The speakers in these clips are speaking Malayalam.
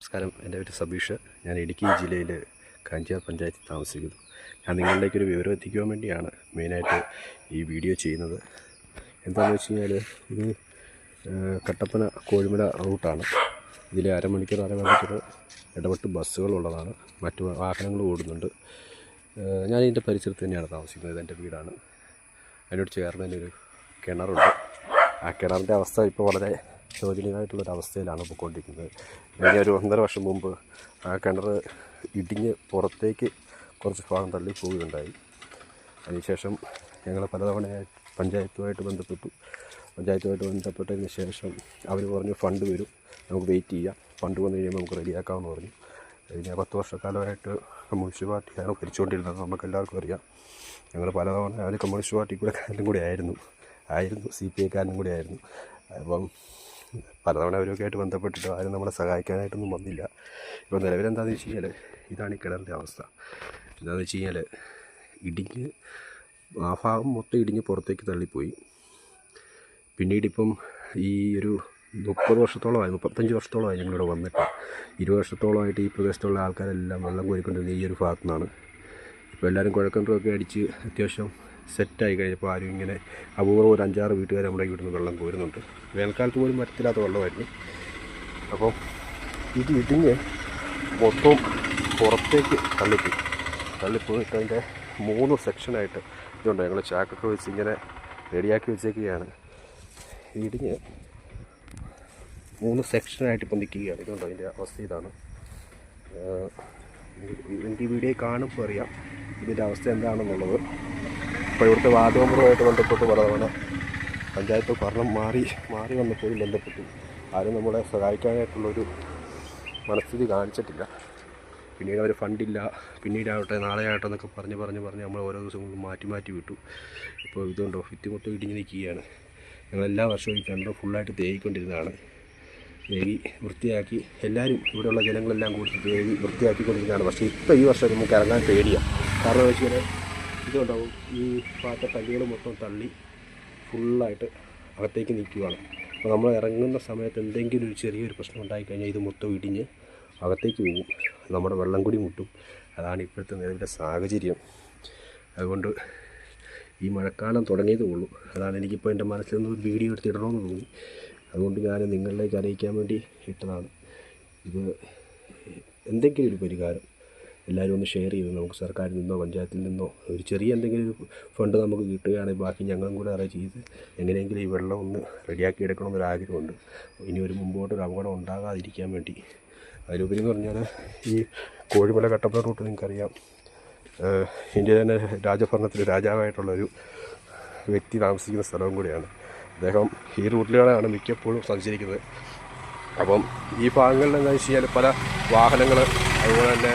നമസ്കാരം, എൻ്റെ പേര് സബീഷ്. ഞാൻ ഇടുക്കി ജില്ലയിൽ കാഞ്ചിയാർ പഞ്ചായത്തിൽ താമസിക്കുന്നു. ഞാൻ നിങ്ങളിലേക്കൊരു വിവരം എത്തിക്കുവാൻ വേണ്ടിയാണ് മെയിനായിട്ട് ഈ വീഡിയോ ചെയ്യുന്നത്. എന്താണെന്ന് വെച്ച് കഴിഞ്ഞാൽ ഇത് കട്ടപ്പന കോഴിമല റൂട്ടാണ്. ഇതിൽ അരമണിക്കൂർ ഇടപെട്ട് ബസ്സുകളുള്ളതാണ്, മറ്റു വാഹനങ്ങൾ ഓടുന്നുണ്ട്. ഞാൻ ഇതിൻ്റെ പരിസരത്ത് തന്നെയാണ് താമസിക്കുന്നത്. ഇതെൻ്റെ വീടാണ്. അതിനോട് ചേർന്ന് തന്നെ ഒരു കിണറുണ്ട്. ആ കിണറിൻ്റെ അവസ്ഥ ഇപ്പോൾ വളരെ ശോചനീയമായിട്ടുള്ളൊരവസ്ഥയിലാണ് പോയിക്കൊണ്ടിരിക്കുന്നത്. കഴിഞ്ഞ ഒരു 1.5 വർഷം മുമ്പ് ആ കിണർ ഇടിഞ്ഞ് പുറത്തേക്ക് കുറച്ച് ഭാഗം തള്ളി പോവുകയുണ്ടായി. അതിനുശേഷം ഞങ്ങൾ പലതവണയായി പഞ്ചായത്തുമായിട്ട് ബന്ധപ്പെട്ടതിന് ശേഷം അവർ പറഞ്ഞു ഫണ്ട് വരും, നമുക്ക് വെയിറ്റ് ചെയ്യാം, ഫണ്ട് വന്നു കഴിയുമ്പോൾ നമുക്ക് റെഡിയാക്കാമെന്ന് പറഞ്ഞു. കഴിഞ്ഞ 10 വർഷക്കാലമായിട്ട് കമ്മ്യൂണിസ്റ്റ് പാർട്ടിയാണ് ഭരിച്ചുകൊണ്ടിരുന്നത്. നമുക്കെല്ലാവർക്കും അറിയാം. ഞങ്ങൾ പലതവണ അവർ കമ്മ്യൂണിസ്റ്റ് പാർട്ടിക്കാരനും കൂടി ആയിരുന്നു, CPI കാരനും കൂടി ആയിരുന്നു. അപ്പം പലതവണ അവരൊക്കെ ആയിട്ട് ബന്ധപ്പെട്ടിട്ട് ആരും നമ്മളെ സഹായിക്കാനായിട്ടൊന്നും വന്നില്ല. ഇപ്പോൾ നിലവിലെന്താണെന്ന് വെച്ച് കഴിഞ്ഞാൽ ഇതാണ് ഈ കിണറിൻ്റെ അവസ്ഥ. എന്താണെന്ന് വെച്ച് കഴിഞ്ഞാൽ ഇടിഞ്ഞ് ആ ഭാഗം മൊത്തം ഇടിഞ്ഞ് പുറത്തേക്ക് തള്ളിപ്പോയി. പിന്നീടിപ്പം ഈ ഒരു 35 വർഷത്തോളമായി ഞങ്ങളിവിടെ വന്നിട്ട്. 20 വർഷത്തോളമായിട്ട് ഈ പ്രദേശത്തുള്ള ആൾക്കാരെല്ലാം വെള്ളം കോരിക്കൊണ്ടിരുന്നത് ഈ ഒരു ഭാഗത്തു നിന്നാണ്. ഇപ്പോൾ എല്ലാവരും കുഴൽക്കിണറൊക്കെ അടിച്ച് അത്യാവശ്യം സെറ്റായി കഴിഞ്ഞപ്പോൾ ആരും ഇങ്ങനെ അപൂർവം ഒരു 5-6 വീട്ടുകാർ നമ്മുടെ ഇവിടുന്ന് വെള്ളം കോരുന്നുണ്ട്. വേനൽക്കാലത്ത് പോലും വരത്തില്ലാത്ത വെള്ളമായിരുന്നു. അപ്പോൾ ഇത് ഇടിഞ്ഞ് മൊത്തം പുറത്തേക്ക് തള്ളിപ്പോയിട്ട് അതിൻ്റെ 3 സെക്ഷനായിട്ട് ഇതുണ്ട്. ഞങ്ങൾ ചാക്കൊക്കെ വെച്ച് ഇങ്ങനെ റെഡിയാക്കി വെച്ചേക്കുകയാണ്. ഇടിഞ്ഞ് 3 സെക്ഷനായിട്ട് ഇപ്പം നിൽക്കുകയാണ്. ഇതുണ്ടോ അതിൻ്റെ അവസ്ഥ ഇതാണ്. എനിക്ക് ഈ വീഡിയോ കാണുമ്പോൾ അറിയാം ഇതിൻ്റെ അവസ്ഥ എന്താണെന്നുള്ളത്. ഇപ്പോൾ ഇവിടുത്തെ വാർഡ് മെമ്പറുമായിട്ട് ബന്ധപ്പെട്ട് പലതവണ പഞ്ചായത്ത് ഭരണം മാറി വന്നപ്പോഴും ബന്ധപ്പെട്ടു. ആരും നമ്മളെ സഹായിക്കാനായിട്ടുള്ളൊരു മനസ്ഥിതി കാണിച്ചിട്ടില്ല. പിന്നീട് അവർ ഫണ്ടില്ല, പിന്നീടാവട്ടെ നാളെ ആവട്ടെ എന്നൊക്കെ പറഞ്ഞ് നമ്മൾ ഓരോ ദിവസങ്ങളും മാറ്റി വിട്ടു. ഇപ്പോൾ ഇതുകൊണ്ടോ ഭിത്തി മൊത്തം ഇടിഞ്ഞ് നിൽക്കുകയാണ്. ഞങ്ങളെല്ലാ വർഷവും ഈ കിണർ ഫുള്ളായിട്ട് തേകിക്കൊണ്ടിരുന്നതാണ്. തേകി വൃത്തിയാക്കി എല്ലാവരും ഇവിടെയുള്ള ജനങ്ങളെല്ലാം കൂടി തേകി വൃത്തിയാക്കിക്കൊണ്ടിരുന്നതാണ്. പക്ഷേ ഇപ്പോൾ ഈ വർഷം നമുക്ക് ഇറങ്ങാൻ പേടിയാണ്. കാരണം എന്ന് വെച്ചാൽ ഇതുണ്ടാവും, ഈ ഭാഗത്തെ കല്ലുകൾ മൊത്തം തള്ളി ഫുള്ളായിട്ട് അകത്തേക്ക് നിൽക്കുകയാണ്. അപ്പോൾ നമ്മൾ ഇറങ്ങുന്ന സമയത്ത് എന്തെങ്കിലും ഒരു ചെറിയൊരു പ്രശ്നം ഉണ്ടായിക്കഴിഞ്ഞാൽ ഇത് മൊത്തം ഇടിഞ്ഞ് അകത്തേക്ക് പോകും, നമ്മുടെ വെള്ളം കൂടി മുട്ടും. അതാണ് ഇപ്പോഴത്തെ നിലവിലെ സാഹചര്യം. അതുകൊണ്ട് ഈ മഴക്കാലം തുടങ്ങിയതേ ഉള്ളൂ. അതാണ് എനിക്കിപ്പോൾ എൻ്റെ മനസ്സിൽ നിന്ന് ഒരു വീഡിയോ എടുത്തിടണമെന്ന് തോന്നി. അതുകൊണ്ട് ഞാൻ നിങ്ങളിലേക്ക് അറിയിക്കാൻ വേണ്ടി ഇട്ടതാണ്. ഇത് എന്തെങ്കിലും ഒരു പരിഹാരം എല്ലാവരും ഒന്ന് ഷെയർ ചെയ്ത് നമുക്ക് സർക്കാരിൽ നിന്നോ പഞ്ചായത്തിൽ നിന്നോ ഒരു ചെറിയ എന്തെങ്കിലും ഒരു ഫണ്ട് നമുക്ക് കിട്ടുകയാണെങ്കിൽ ബാക്കി ഞങ്ങളും കൂടെ അറേഞ്ച് ചെയ്ത് എങ്ങനെയെങ്കിലും ഈ വെള്ളം ഒന്ന് റെഡിയാക്കി എടുക്കണമെന്നൊരാഗ്രഹമുണ്ട്. ഇനി ഒരു മുമ്പോട്ടൊരു അപകടം ഉണ്ടാകാതിരിക്കാൻ വേണ്ടി. അതിലുപരി എന്ന് പറഞ്ഞാൽ ഈ കോഴിമല കട്ടപ്പന റൂട്ട് നിങ്ങൾക്കറിയാം, ഇന്ത്യ തന്നെ രാജഭരണത്തിൽ രാജാവായിട്ടുള്ളൊരു വ്യക്തി താമസിക്കുന്ന സ്ഥലവും കൂടിയാണ്. അദ്ദേഹം ഈ റൂട്ടിലൂടെയാണ് മിക്കപ്പോഴും സഞ്ചരിക്കുന്നത്. അപ്പം ഈ ഭാഗങ്ങളിൽ എന്താ വെച്ച് കഴിഞ്ഞാൽ പല വാഹനങ്ങൾ, അതുപോലെ തന്നെ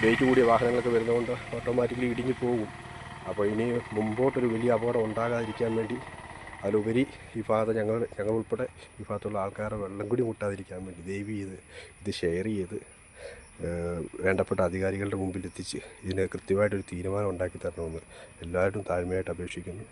വെയിറ്റ് കൂടിയ വാഹനങ്ങളൊക്കെ വരുന്നതുകൊണ്ട് ഓട്ടോമാറ്റിക്കലി ഇടിഞ്ഞ് പോകും. അപ്പോൾ ഇനി മുമ്പോട്ടൊരു വലിയ അപകടം ഉണ്ടാകാതിരിക്കാൻ വേണ്ടി, അതിലുപരി ഈ ഭാഗത്ത് ഞങ്ങൾ ഉൾപ്പെടെ ഈ ഭാഗത്തുള്ള ആൾക്കാരുടെ വെള്ളം കൂടി മുട്ടാതിരിക്കാൻ വേണ്ടി ദയവ് ചെയ്ത് ഇത് ഷെയർ ചെയ്ത് വേണ്ടപ്പെട്ട അധികാരികളുടെ മുമ്പിൽ എത്തിച്ച് ഇതിന് കൃത്യമായിട്ടൊരു തീരുമാനം ഉണ്ടാക്കി തരണമെന്ന് എല്ലാവരും താഴ്മയായിട്ട് അപേക്ഷിക്കുന്നു.